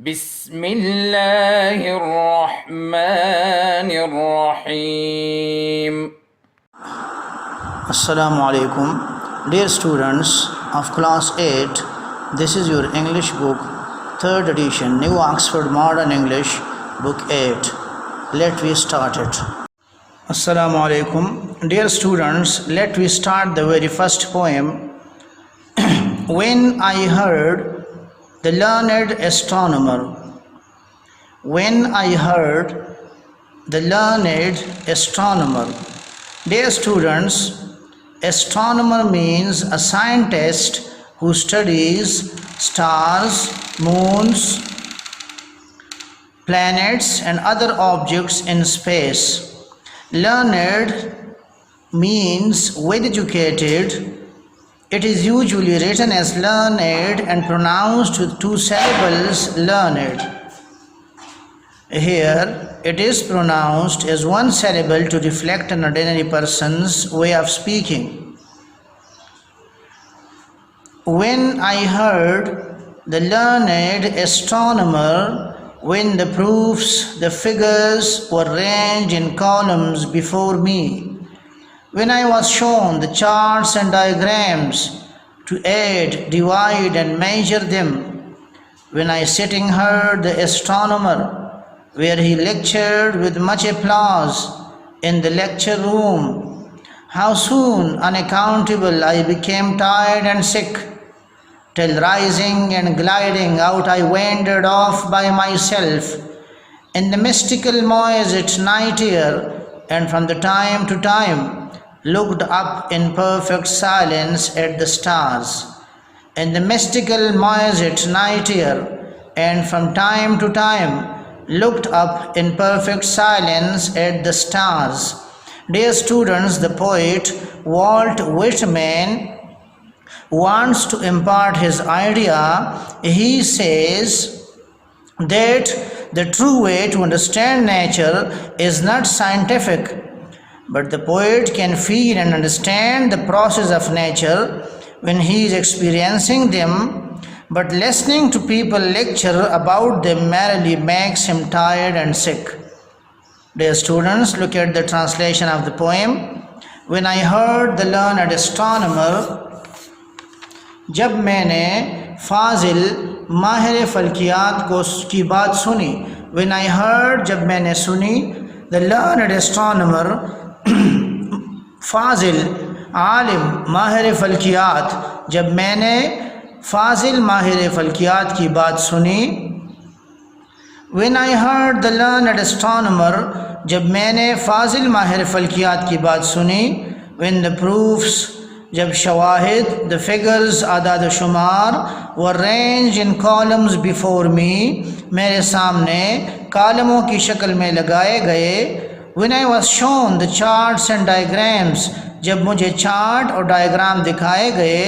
بسم اللہ الرحمن الرحیم. Assalamu alaikum. Dear students of class 8, this is your English book, 3rd edition, New Oxford Modern English, book 8. Let we start it. Assalamu alaikum. Dear students, let we start the very first poem. When I heard the learned astronomer. When I heard the learned astronomer. Dear students, astronomer means a scientist who studies stars, moons, planets and other objects in space. Learned means well educated. It is usually written as learned and pronounced with two syllables, learned. Here it is pronounced as one syllable to reflect an ordinary person's way of speaking. When I heard the learned astronomer, when the proofs, the figures were ranged in columns before me, when I was shown the charts and diagrams to add, divide and measure them, when I sitting heard the astronomer, where he lectured with much applause in the lecture room, how soon unaccountable I became tired and sick, till rising and gliding out I wandered off by myself in the mystical moist night air, and from the time to time looked up in perfect silence at the stars. In the mystical moist night air, and from time to time looked up in perfect silence at the stars. Dear students, the poet Walt Whitman wants to impart his idea. He says that the true way to understand nature is not scientific, but the poet can feel and understand the process of nature when he is experiencing them, but listening to people lecture about them merely makes him tired and sick. Dear students, look at the translation of the poem. When I heard the learned astronomer, جب میں نے فاضل ماہر فلکیات کی بات سنی. When I heard, جب میں نے سنی, the learned astronomer, فاضل عالم ماہر فلکیات, جب میں نے فاضل ماہر فلکیات کی بات سنی. When I heard the learned astronomer, جب میں نے فاضل ماہر فلکیات کی بات سنی. When the proofs, جب شواہد, the figures اعداد و شمار, were ranged in columns before me, میرے سامنے کالموں کی شکل میں لگائے گئے. When I was shown the charts and diagrams, جب مجھے چارٹ اور ڈائیگرام دکھائے گئے.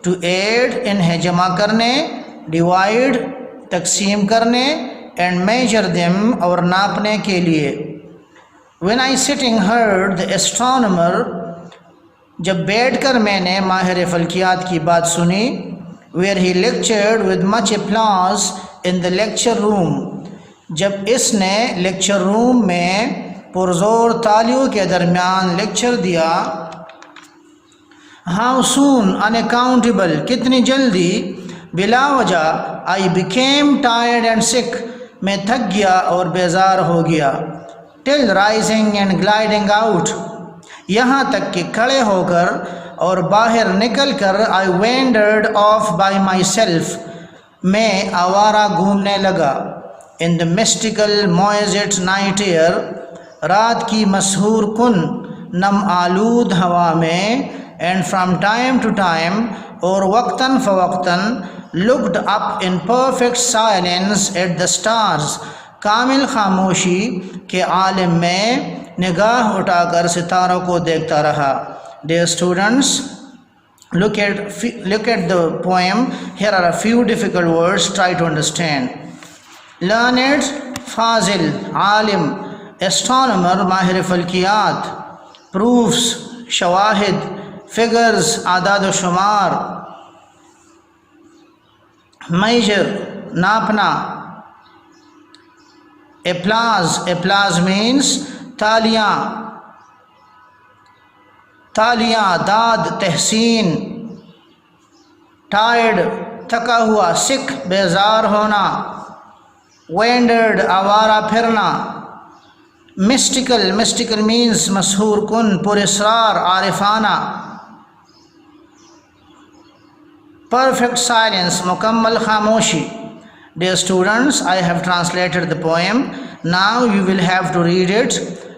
To add, انہیں جمع کرنے, divide, تقسیم کرنے, and measure them, اور ناپنے کے لیے. When I sitting heard the astronomer, جب بیٹھ کر میں نے ماہر فلکیات کی بات سنی. Where he lectured with much applause in the lecture room, جب اس نے لیکچر روم میں پرزور تالیوں کے درمیان لیکچر دیا. How soon unaccountable, کتنی جلدی, بلا وجہ, I became tired and sick, میں تھک گیا اور بیزار ہو گیا. Till rising and gliding out, یہاں تک کہ کھڑے ہو کر اور باہر نکل کر I wandered off by myself, میں آوارہ گھومنے لگا. In the mystical moist night air, رات کی مسحور کن نم آلود ہوا میں, and from time to time, اور وقتاً فوقتاً, looked up in perfect silence at the stars, کامل خاموشی کے عالم میں نگاہ اٹھا کر ستاروں کو دیکھتا رہا. Dear students, look at the poem. Here are a few difficult words. Try to understand. Learned, Fazil, Alam. Astronomer, ماہر فلکیات. Proofs, شواہد. Figures, اعداد و شمار. Measure, ناپنا. Applause. Applause means taliyan. Taliyan, daad, tehseen. Tired, تھکا ہوا. Sick, بیزار ہونا. Wandered, آوارہ پھرنا. Mystical. Mystical means مسحور کن, پر اسرار, عارفانہ. Perfect silence, مکمل خاموشی. Dear students, I have translated the poem. Now you will have to read it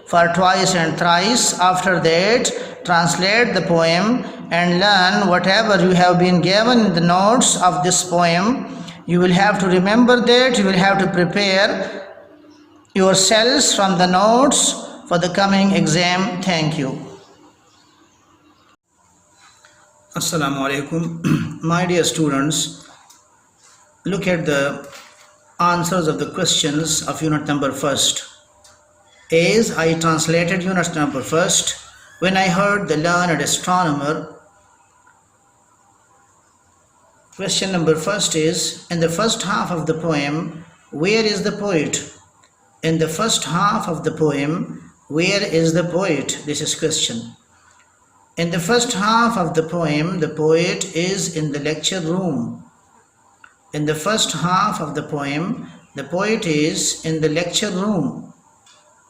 for twice and thrice. After that, translate the poem and learn whatever you have been given in the notes of this poem. You will have to remember that. You will have to prepare yourselves from the notes for the coming exam. Thank you. Assalamu alaikum. My dear students, look at the answers of the questions of unit number 1st. As I translated unit number 1st, when I heard the learned astronomer. Question number 1st is, in the first half of the poem, where is the poet? In the first half of the poem, where is the poet? This is question. In the first half of the poem, the poet is in the lecture room. In the first half of the poem, the poet is in the lecture room.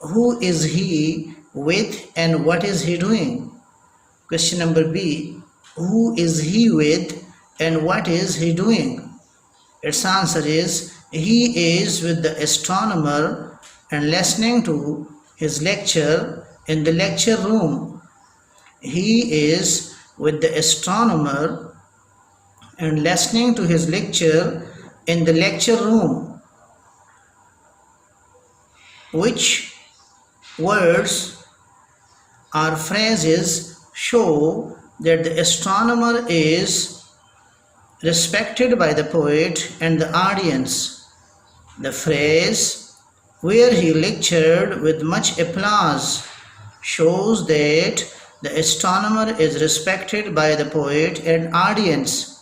Who is he with and what is he doing? Question number B. Who is he with and what is he doing? Its answer is, he is with the astronomer and listening to his lecture in the lecture room. He is with the astronomer and listening to his lecture in the lecture room. Which words or phrases show that the astronomer is respected by the poet and the audience? The phrase, where he lectured with much applause, shows that the astronomer is respected by the poet and audience.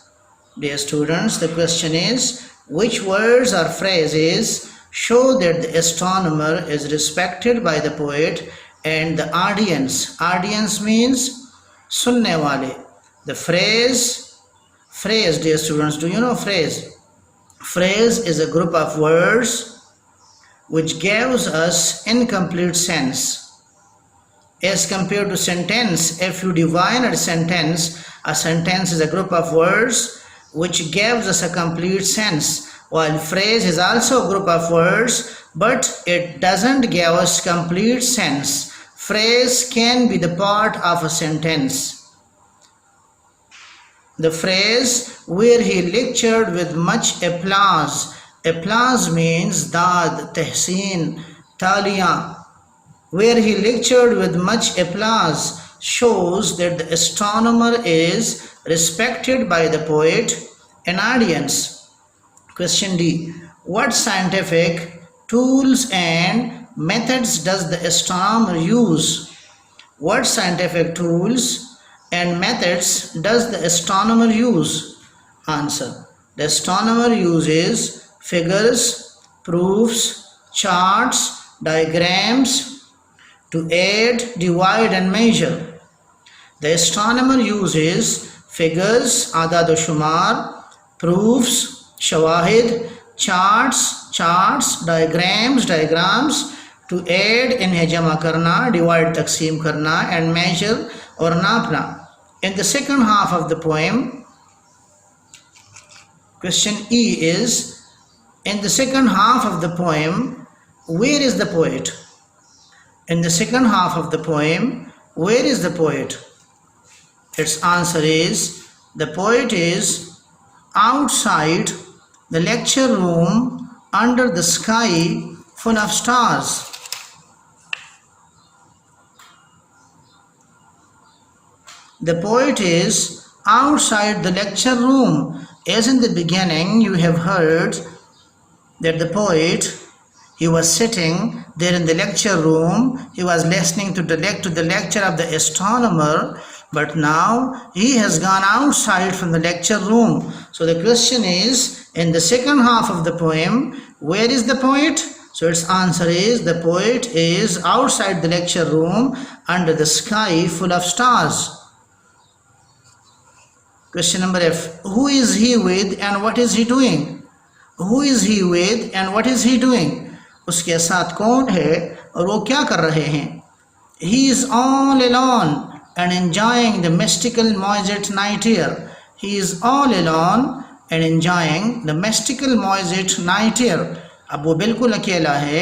Dear students, the question is, which words or phrases show that the astronomer is respected by the poet and the audience? Audience means sunne wale. The phrase, dear students, do you know phrase? Phrase is a group of words which gives us incomplete sense. As compared to sentence, if you divide a sentence is a group of words which gives us a complete sense, while phrase is also a group of words, but it doesn't give us complete sense. Phrase can be the part of a sentence. The phrase, where he lectured with much applause. Applause means daad, tehseen, taliyan. Where he lectured with much applause shows that the astronomer is respected by the poet and audience. Question D. What scientific tools and methods does the astronomer use? What scientific tools and methods does the astronomer use? Answer. The astronomer uses figures, proofs, charts, diagrams to add, divide and measure. The astronomer uses figures, adad shumar, proofs, shawahid, charts, diagrams to add in jama karna, divide taqseem karna and measure or napna. In the second half of the poem, question E is, in the second half of the poem, where is the poet? In the second half of the poem, where is the poet? Its answer is, the poet is outside the lecture room under the sky full of stars. The poet is outside the lecture room. As in the beginning, you have heard that the poet, he was sitting there in the lecture room. He was listening to the lecture of the astronomer. But now he has gone outside from the lecture room. So the question is, in the second half of the poem, where is the poet? So its answer is the poet is outside the lecture room under the sky full of stars. Question number F. Who is he with and what is he doing? Who is he with and what is he doing? उसके साथ कौन है और वो क्या कर रहे हैं? He is all alone and enjoying the mystical moisette night air. He is all alone and enjoying the mystical moisette night air. اب وہ بالکل اکیلا ہے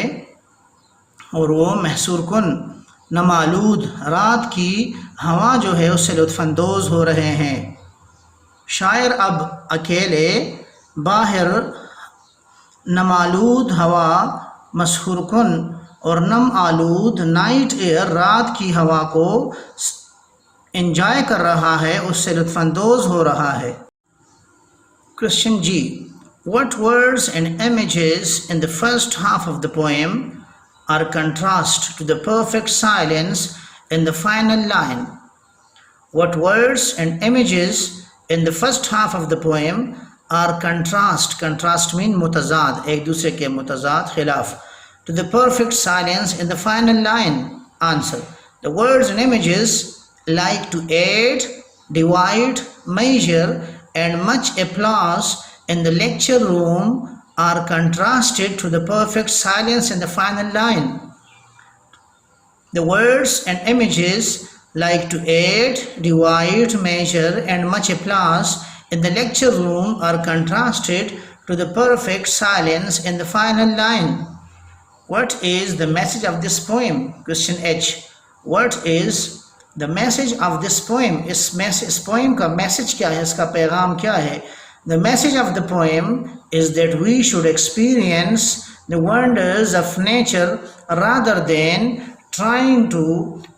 اور وہ محصور کن نمالود رات کی ہوا جو ہے اس سے لطف اندوز ہو رہے ہیں. شاعر اب اکیلے باہر نمالود ہوا مسحور کن اور نم آلود نائٹ ایئر رات کی ہوا کو انجوائے کر رہا ہے، اس سے لطف اندوز ہو رہا ہے. Question G. What words and images in the first half of the poem are contrast to the perfect silence in the final line? What words and images in the first half of the poem are contrast mean متضاد، ایک دوسرے کے متضاد خلاف، to the perfect silence in the final line? Answer. The words and images like to aid, divide, measure and much applause in the lecture room are contrasted to the perfect silence in the final line. The words and images like to aid, divide, measure and much applause in the lecture room are contrasted to the perfect silence in the final line. What is the message of this poem? Question H. What is the message of this poem? Us poem کا message کیا ہے، اس کا پیغام کیا ہے؟ The message of the poem is that we should experience the wonders of nature rather than trying to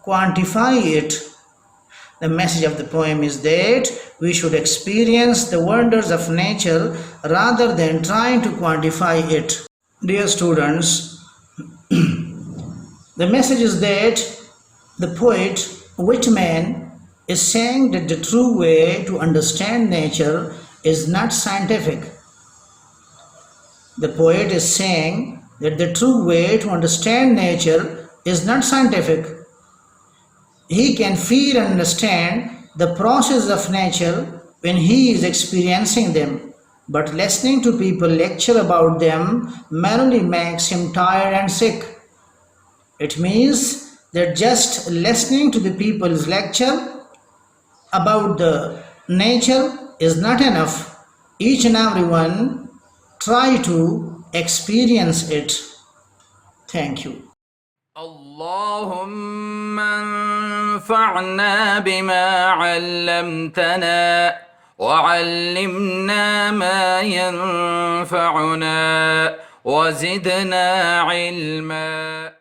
quantify it. The message of the poem is that we should experience the wonders of nature rather than trying to quantify it. Dear students, the message is that the poet Whitman is saying that the true way to understand nature is not scientific. The poet is saying that the true way to understand nature is not scientific. He can feel and understand the process of nature when he is experiencing them, but listening to people lecture about them merely makes him tired and sick. It means that just listening to the people's lecture about the nature is not enough. Each and everyone try to experience it. Thank you. اللهم انفعنا بما علمتنا وعلمنا ما ينفعنا وزدنا علما.